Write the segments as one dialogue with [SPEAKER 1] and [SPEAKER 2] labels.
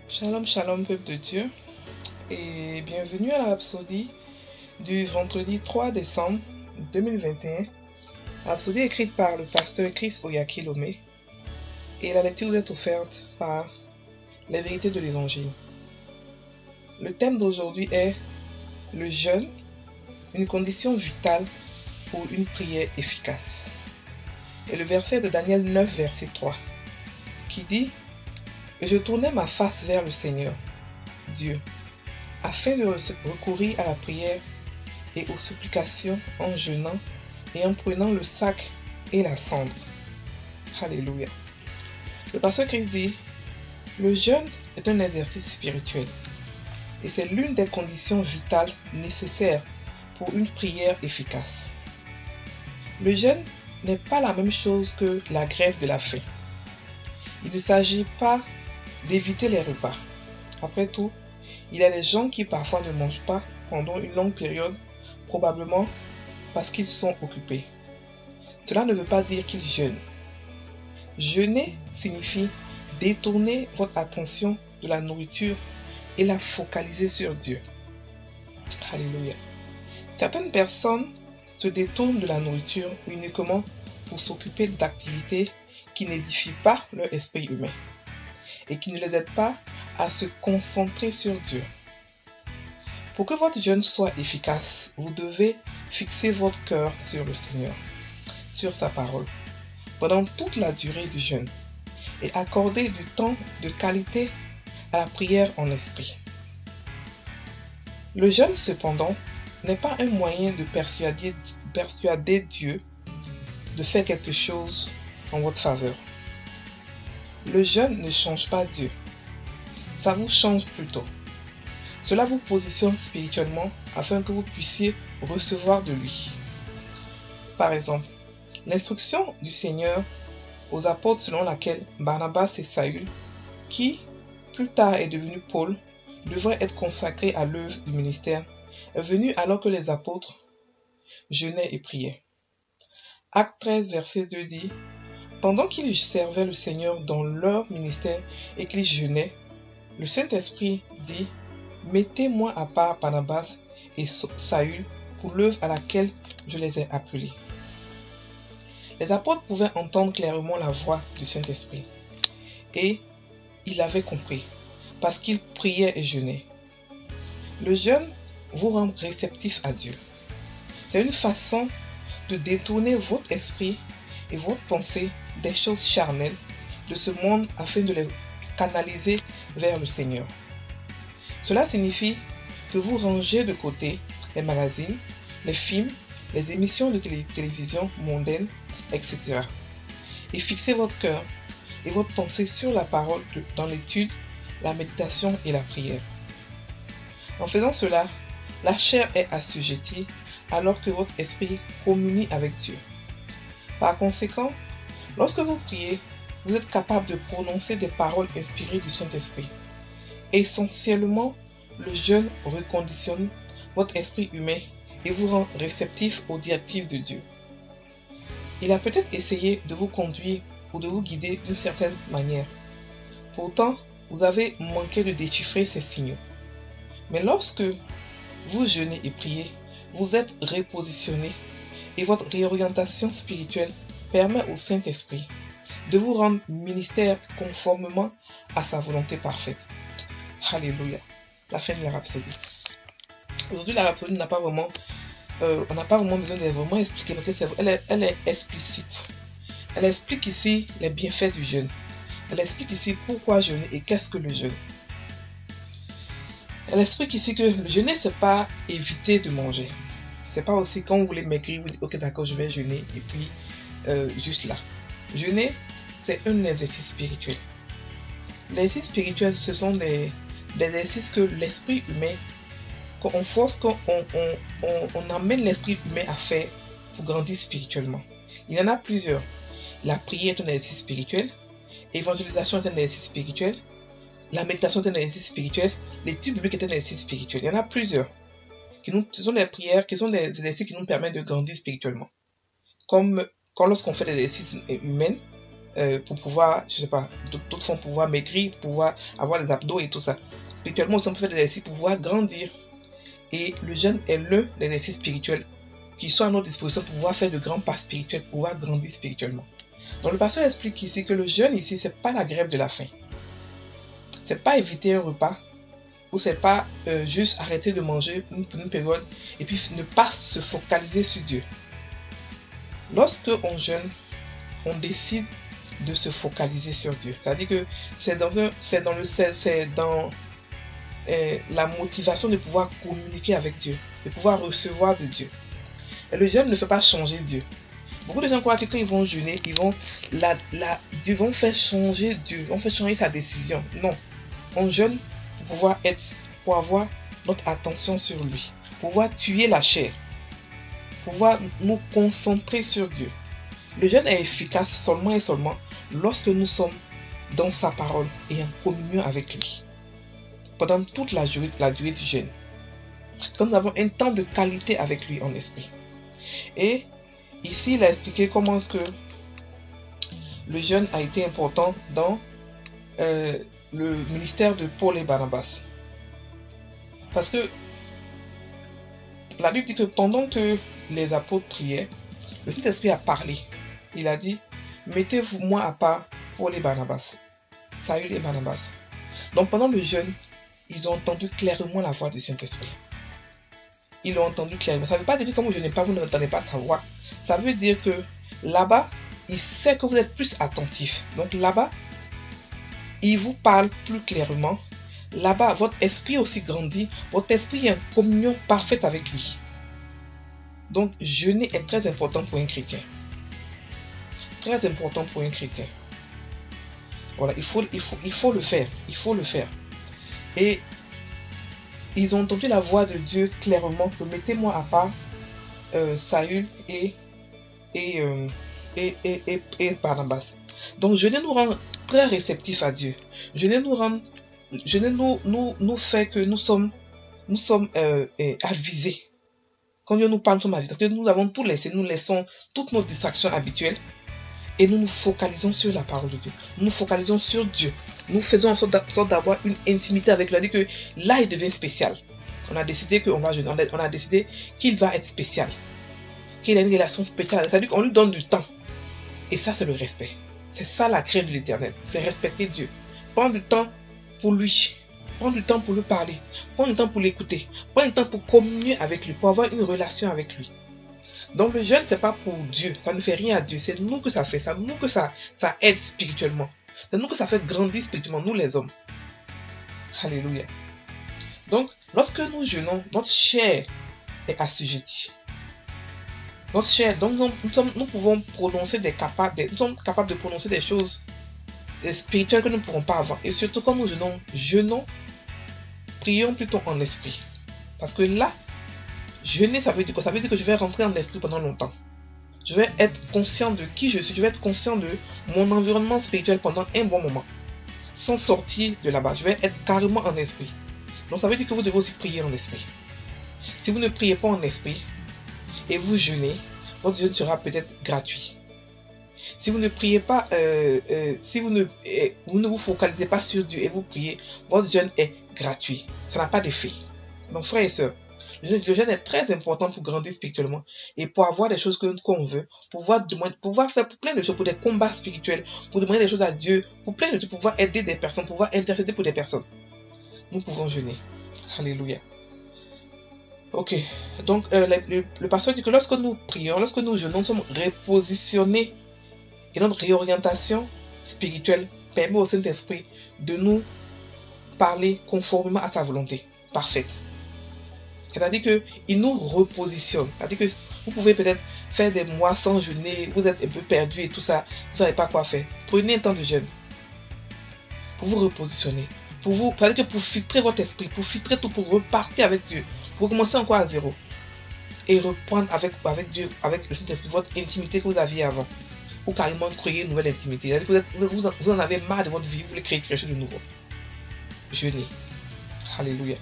[SPEAKER 1] Shalom, shalom, peuple de Dieu, et bienvenue à la Rhapsodie du vendredi 3 décembre 2021. Rhapsodie écrite par le pasteur Chris Oyakilome, et la lecture est offerte par les vérités de l'Évangile. Le thème d'aujourd'hui est le jeûne, une condition vitale pour une prière efficace. Et le verset de Daniel 9, verset 3, qui dit: Et je tournai ma face vers le Seigneur, Dieu, afin de recourir à la prière et aux supplications en jeûnant et en prenant le sac et la cendre. Alléluia. Le pasteur Christ dit: le jeûne est un exercice spirituel et c'est l'une des conditions vitales nécessaires pour une prière efficace. Le jeûne n'est pas la même chose que la grève de la faim. Il ne s'agit pas d'éviter les repas. Après tout, il y a des gens qui parfois ne mangent pas pendant une longue période, probablement parce qu'ils sont occupés. Cela ne veut pas dire qu'ils jeûnent. Jeûner signifie détourner votre attention de la nourriture et la focaliser sur Dieu. Alléluia. Certaines personnes se détournent de la nourriture uniquement pour s'occuper d'activités qui n'édifient pas leur esprit humain et qui ne les aident pas à se concentrer sur Dieu. Pour que votre jeûne soit efficace, vous devez fixer votre cœur sur le Seigneur, sur sa parole, pendant toute la durée du jeûne et accorder du temps de qualité à la prière en esprit. Le jeûne, cependant, n'est pas un moyen de persuader Dieu de faire quelque chose en votre faveur. Le jeûne ne change pas Dieu. Ça vous change plutôt. Cela vous positionne spirituellement afin que vous puissiez recevoir de lui. Par exemple, l'instruction du Seigneur aux apôtres selon laquelle Barnabas et Saül, qui plus tard est devenu Paul, devraient être consacrés à l'œuvre du ministère, est venue alors que les apôtres jeûnaient et priaient. Acte 13, verset 2 dit: Pendant qu'ils servaient le Seigneur dans leur ministère et qu'ils jeûnaient, le Saint-Esprit dit: Mettez-moi à part Barnabas et Saül pour l'œuvre à laquelle je les ai appelés. Les apôtres pouvaient entendre clairement la voix du Saint-Esprit. Et ils l'avaient compris, parce qu'ils priaient et jeûnaient. Le jeûne vous rend réceptif à Dieu. C'est une façon de détourner votre esprit et votre pensée des choses charnelles de ce monde afin de les canaliser vers le Seigneur. Cela signifie que vous rangez de côté les magazines, les films, les émissions de télévision mondaines, etc. et fixez votre cœur et votre pensée sur la parole dans l'étude, la méditation et la prière. En faisant cela, la chair est assujettie alors que votre esprit communie avec Dieu. Par conséquent, lorsque vous priez, vous êtes capable de prononcer des paroles inspirées du Saint-Esprit. Essentiellement, le jeûne reconditionne votre esprit humain et vous rend réceptif aux directives de Dieu. Il a peut-être essayé de vous conduire ou de vous guider d'une certaine manière. Pourtant, vous avez manqué de déchiffrer ces signaux. Mais lorsque vous jeûnez et priez, vous êtes repositionné et votre réorientation spirituelle permet au Saint-Esprit de vous rendre ministère conformément à sa volonté parfaite. Alléluia. La fin de la Rhapsodie. Aujourd'hui, la Rhapsodie n'a pas vraiment on n'a pas vraiment besoin de vraiment expliquer parce qu'elle est explicite. Elle explique ici les bienfaits du jeûne. Elle explique ici pourquoi jeûner et qu'est-ce que le jeûne. Elle explique ici que le jeûner, c'est pas éviter de manger. C'est pas aussi quand vous voulez maigrir, vous dites ok d'accord je vais jeûner et puis juste là. Jeûner, c'est un exercice spirituel. L'exercice spirituel, ce sont des exercices que l'esprit humain, qu'on force, on amène l'esprit humain à faire pour grandir spirituellement. Il y en a plusieurs. La prière est un exercice spirituel, l'évangélisation est un exercice spirituel, la méditation est un exercice spirituel, l'étude biblique est un exercice spirituel. Il y en a plusieurs. Ce sont des prières, qui sont des exercices qui nous permettent de grandir spirituellement. Comme lorsqu'on fait des exercices humains, pour pouvoir, je sais pas, d'autres font pour pouvoir maigrir, pour pouvoir avoir des abdos et tout ça. Spirituellement, on peut faire des exercices pour pouvoir grandir. Et le jeûne est l'un des exercices spirituels qui sont à notre disposition pour pouvoir faire de grands pas spirituels, pour pouvoir grandir spirituellement. Donc le pasteur explique ici que le jeûne ici, c'est pas la grève de la faim. C'est pas éviter un repas, ou c'est pas juste arrêter de manger une période et puis ne pas se focaliser sur Dieu. Lorsque on jeûne, on décide de se focaliser sur Dieu. C'est-à-dire que c'est dans la motivation de pouvoir communiquer avec Dieu, de pouvoir recevoir de Dieu. Et le jeûne ne fait pas changer Dieu. Beaucoup de gens croient que quand ils vont jeûner, ils vont faire changer Dieu, ils vont faire changer sa décision. Non. On jeûne pour avoir notre attention sur lui, pour pouvoir tuer la chair, pour pouvoir nous concentrer sur Dieu. Le jeûne est efficace seulement et seulement lorsque nous sommes dans sa parole et en communion avec lui. Pendant toute la durée du jeûne. Quand nous avons un temps de qualité avec lui en esprit. Et ici, il a expliqué comment est-ce que le jeûne a été important dans le ministère de Paul et Barnabas. Parce que la Bible dit que pendant que les apôtres priaient, le Saint-Esprit a parlé. Il a dit, mettez-vous moi à part Paul et Barnabas. Saül et Barnabas. Donc pendant le jeûne, ils ont entendu clairement la voix du Saint-Esprit. Ils l'ont entendu clairement. Ça ne veut pas dire que comme vous jeûnez pas, vous n'entendez pas sa voix. Ça veut dire que là-bas, il sait que vous êtes plus attentif. Donc là-bas, il vous parle plus clairement. Là-bas, votre esprit aussi grandit. Votre esprit est en communion parfaite avec lui. Donc, jeûner est très important pour un chrétien. Très important pour un chrétien. Voilà, il faut le faire. Il faut le faire. Et ils ont entendu la voix de Dieu clairement que mettez-moi à part Saül et Barnabas. Donc, jeûner nous rend très réceptifs à Dieu. Jeûner nous fait que nous sommes avisés. Quand Dieu nous parle, nous sommes avisés. Parce que nous avons tout laissé. Nous laissons toutes nos distractions habituelles. Et nous nous focalisons sur la parole de Dieu. Nous nous focalisons sur Dieu. Nous faisons en sorte d'avoir une intimité avec lui. C'est-à-dire que là, il devient spécial. On a décidé qu'on va jeûner. On a décidé qu'il va être spécial. Qu'il a une relation spéciale. C'est-à-dire qu'on lui donne du temps. Et ça, c'est le respect. C'est ça la crainte de l'Éternel. C'est respecter Dieu. Prendre du temps pour lui. Prendre du temps pour lui parler. Prendre du temps pour l'écouter. Prendre du temps pour communier avec lui. Pour avoir une relation avec lui. Donc le jeûne, c'est pas pour Dieu. Ça ne fait rien à Dieu. C'est nous que ça fait. C'est nous que ça aide spirituellement. C'est nous que ça fait grandir spirituellement. Nous les hommes. Alléluia. Donc, lorsque nous jeûnons, notre chair est assujettie. Notre chair, donc nous pouvons prononcer nous sommes capables de prononcer des choses spirituelles que nous ne pourrons pas avoir. Et surtout quand nous jeûnons, prions plutôt en esprit. Parce que là, jeûner, ça veut dire quoi? Ça veut dire que je vais rentrer en esprit pendant longtemps. Je vais être conscient de qui je suis. Je vais être conscient de mon environnement spirituel pendant un bon moment. Sans sortir de là-bas. Je vais être carrément en esprit. Donc ça veut dire que vous devez aussi prier en esprit. Si vous ne priez pas en esprit et vous jeûnez, votre jeûne sera peut-être gratuit. Si vous ne priez pas, si vous ne vous focalisez pas sur Dieu et vous priez, votre jeûne est gratuit. Ça n'a pas d'effet. Donc frères et sœurs, le jeûne est très important pour grandir spirituellement et pour avoir des choses qu'on veut, pour pouvoir faire plein de choses, pour des combats spirituels, pour demander des choses à Dieu, pour plein de choses, pour pouvoir aider des personnes, pour pouvoir intercéder pour des personnes. Nous pouvons jeûner. Alléluia. Ok, donc le pasteur dit que lorsque nous prions, lorsque nous jeûnons, nous sommes repositionnés et notre réorientation spirituelle permet au Saint-Esprit de nous parler conformément à sa volonté parfaite. C'est-à-dire qu'il nous repositionne. C'est-à-dire que vous pouvez peut-être faire des mois sans jeûner, vous êtes un peu perdu et tout ça, vous ne savez pas quoi faire. Prenez un temps de jeûne pour vous repositionner. C'est-à-dire que pour filtrer votre esprit, pour filtrer tout, pour repartir avec Dieu, pour commencer encore à zéro. Et reprendre avec Dieu, avec le Saint-Esprit, votre intimité que vous aviez avant. Ou carrément créer une nouvelle intimité. C'est-à-dire que vous en avez marre de votre vie, vous voulez créer quelque chose de nouveau. Jeûnez. Alléluia.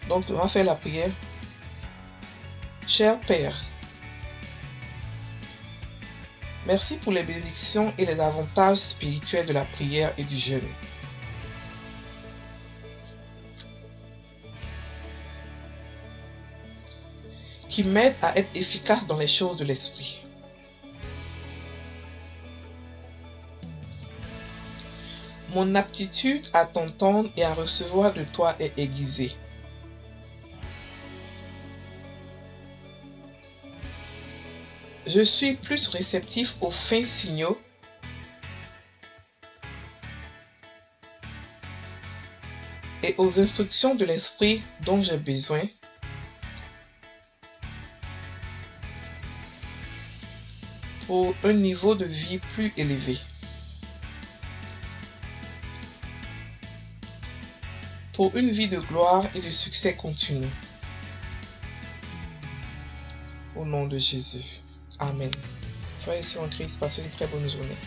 [SPEAKER 1] Donc, on va faire la prière. Cher Père, Merci pour les bénédictions et les avantages spirituels de la prière et du jeûne. Qui m'aident à être efficace dans les choses de l'esprit. Mon aptitude à t'entendre et à recevoir de toi est aiguisée. Je suis plus réceptif aux fins signaux et aux instructions de l'esprit dont j'ai besoin pour un niveau de vie plus élevé. Pour une vie de gloire et de succès continu. Au nom de Jésus. Amen. Frères et sœurs en Christ, passez une très bonne journée.